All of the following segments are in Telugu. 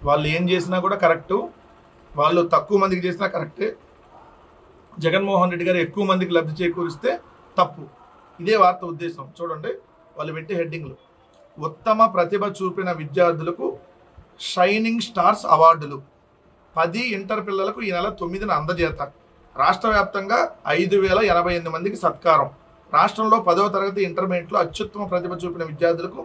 వాళ్ళు ఏం చేసినా కూడా కరెక్టు, వాళ్ళు తక్కువ మందికి చేసినా కరెక్టే, జగన్మోహన్ రెడ్డి గారు ఎక్కువ మందికి లబ్ధి చేకూరిస్తే తప్పు. ఇదే వార్త ఉద్దేశం. చూడండి వాళ్ళు పెట్టే హెడ్డింగ్లు: ఉత్తమ ప్రతిభ చూపిన విద్యార్థులకు షైనింగ్ స్టార్స్ అవార్డులు, 10 ఇంటర్ పిల్లలకు ఈ నెల 9న అందజేత, రాష్ట్ర వ్యాప్తంగా 5088 మందికి సత్కారం, రాష్ట్రంలో 10వ తరగతి ఇంటర్మీడియట్లో అత్యుత్తమ ప్రతిభ చూపిన విద్యార్థులకు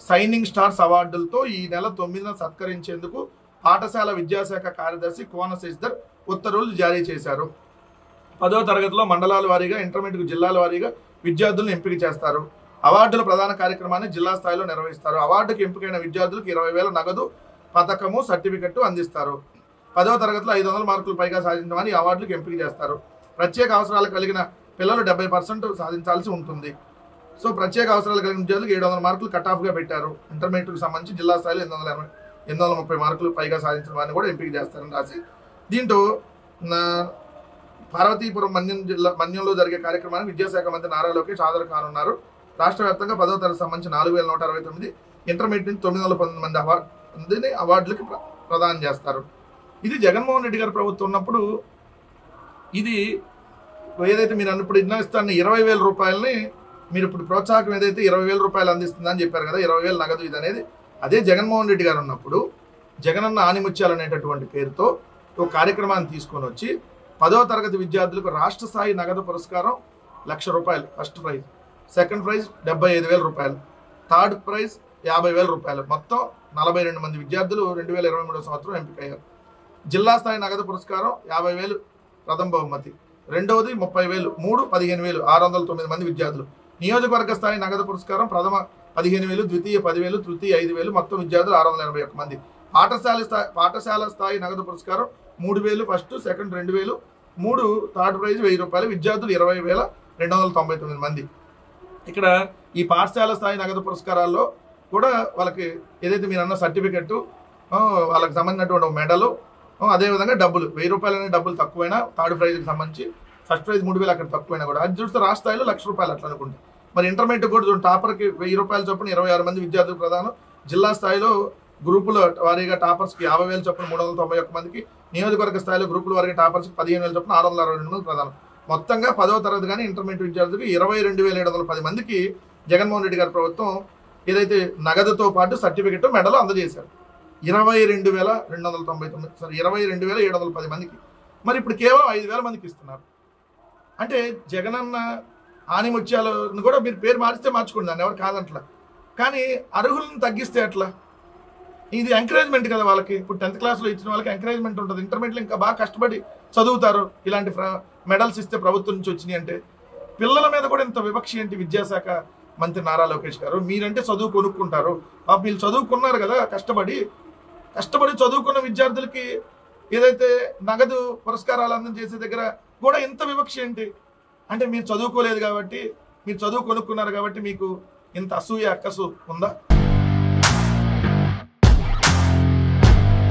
షైనింగ్ స్టార్స్ అవార్డులతో ఈ నెల 9న సత్కరించేందుకు పాఠశాల విద్యాశాఖ కార్యదర్శి కోన శశిధర్ ఉత్తర్వులు జారీ చేశారు. 10వ తరగతిలో మండలాల వారీగా, ఇంటర్మీడియట్ జిల్లాల వారీగా విద్యార్థులను ఎంపిక చేస్తారు. అవార్డుల ప్రధాన కార్యక్రమాన్ని జిల్లా స్థాయిలో నిర్వహిస్తారు. అవార్డుకు ఎంపికైన విద్యార్థులకు 20,000 నగదు, పథకము, సర్టిఫికెట్ అందిస్తారు. 10వ తరగతిలో 500 మార్కులు పైగా సాధించమని అవార్డులకు ఎంపిక చేస్తారు. ప్రత్యేక అవసరాలు కలిగిన పిల్లలు 70% సాధించాల్సి ఉంటుంది. సో ప్రత్యేక అవసరాలు కలిగిన విద్యార్థులకు 700 మార్కులు కట్ ఆఫ్గా పెట్టారు. ఇంటర్మీడియట్కి సంబంధించి జిల్లా స్థాయిలో 830 మార్కులు పైగా సాధించిన వారిని కూడా ఎంపిక చేస్తారని రాసి, దీంట్లో పార్వతీపురం మన్యంలో జరిగే కార్యక్రమానికి విద్యాశాఖ మంత్రి నారా లోకేష్ హాజరు కానున్నారు. రాష్ట్ర వ్యాప్తంగా 10వ తరగతి సంబంధించి 4169, ఇంటర్మీడియట్ నుంచి 919 మందిని అవార్డులకి ప్రదానం చేస్తారు. ఇది జగన్మోహన్ రెడ్డి గారి ప్రభుత్వం ఉన్నప్పుడు. ఇది ఏదైతే మీరు అన్నప్పుడు ఇస్తాను 20,000 రూపాయలని మీరు ఇప్పుడు ప్రోత్సాహకం ఏదైతే 20,000 రూపాయలు అందిస్తుందని చెప్పారు కదా, 20,000 నగదు ఇది అనేది, అదే జగన్మోహన్ రెడ్డి గారు ఉన్నప్పుడు జగనన్న ఆనిముత్యాలు అనేటటువంటి పేరుతో ఒక కార్యక్రమాన్ని తీసుకొని వచ్చి 10వ తరగతి విద్యార్థులకు రాష్ట్ర స్థాయి నగదు పురస్కారం 1,00,000 రూపాయలు ఫస్ట్ ప్రైజ్, సెకండ్ ప్రైజ్ 75,000 రూపాయలు, థర్డ్ ప్రైజ్ 50,000 రూపాయలు, మొత్తం 42 మంది విద్యార్థులు 2023 సంవత్సరం ఎంపికయ్యారు. జిల్లా స్థాయి నగదు పురస్కారం 50,000 ప్రథమ బహుమతి, రెండవది 30,000, 3 15,000, 609 మంది విద్యార్థులు. నియోజకవర్గ స్థాయి నగదు పురస్కారం ప్రథమ 15,000, ద్వితీయ 10,000, తృతీయ 5,000, మొత్తం విద్యార్థులు 681 మంది. పాఠశాల స్థాయి నగదు పురస్కారం 3,000 ఫస్ట్, సెకండ్ 2,000, 3 థర్డ్ ప్రైజ్ 1,000 రూపాయలు, విద్యార్థులు 20,299 మంది. ఇక్కడ ఈ పాఠశాల స్థాయి నగదు పురస్కారాల్లో కూడా వాళ్ళకి ఏదైతే మీరు అన్న సర్టిఫికెట్, వాళ్ళకి సంబంధించినటువంటి మెడలు, అదేవిధంగా డబ్బులు 1,000 రూపాయలు అనే డబ్బులు తక్కువైనా, థర్డ్ ప్రైజ్కి సంబంధించి ఫస్ట్ ప్రైజ్ 3,000 అక్కడ తక్కువైనా కూడా అది చూస్తే రాష్ట్ర స్థాయిలో 1,00,000 రూపాయలు అట్లా అనుకుంటే. మరి ఇంటర్మీడియట్ కూడా టాపర్కి 1,000 రూపాయల చొప్పున 26 మంది విద్యార్థులు ప్రదానం. జిల్లా స్థాయిలో గ్రూపుల వారీగా టాపర్స్కి 50,000 చొప్పున 391 మందికి, నియోజకవర్గ స్థాయిలో గ్రూపుల వారీగా టాపర్స్కి 15,000 చొప్పున 662 మంది ప్రదానం. మొత్తంగా 10వ తరగతి కానీ ఇంటర్మీడియట్ విద్యార్థులకు 22,710 మందికి జగన్మోహన్ రెడ్డి గారి ప్రభుత్వం ఏదైతే నగదుతో పాటు సర్టిఫికెట్, మెడలు అందజేశారు. 22,710 మందికి. మరి ఇప్పుడు కేవలం 5,000 మందికి ఇస్తున్నారు. అంటే జగనన్న ఆనిముత్యాలను కూడా మీరు పేరు మారిస్తే మార్చుకోండి, దాన్ని ఎవరు కాదంట్లా. కానీ అర్హులను తగ్గిస్తే అట్లా? ఇది ఎంకరేజ్మెంట్ కదా వాళ్ళకి. ఇప్పుడు 10th క్లాస్లో ఇచ్చిన వాళ్ళకి ఎంకరేజ్మెంట్ ఉంటుంది. ఇంటర్మీడియట్లో ఇంకా బాగా కష్టపడి చదువుతారు. ఇలాంటి మెడల్స్ ఇస్తే ప్రభుత్వం నుంచి వచ్చినాయి అంటే పిల్లల మీద కూడా ఇంత వివక్ష ఏంటి? విద్యాశాఖ మంత్రి నారా లోకేష్ గారు, మీరంటే చదువు కొనుక్కుంటారు. వీళ్ళు చదువుకున్నారు కదా, కష్టపడి చదువుకున్న విద్యార్థులకి ఏదైతే నగదు పురస్కారాలు అందజేసే దగ్గర కూడా ఇంత వివక్ష ఏంటి? అంటే మీరు చదువుకోలేదు కాబట్టి, మీరు చదువు కొనుక్కున్నారు కాబట్టి మీకు ఇంత అసూయ అక్కసు ఉందా?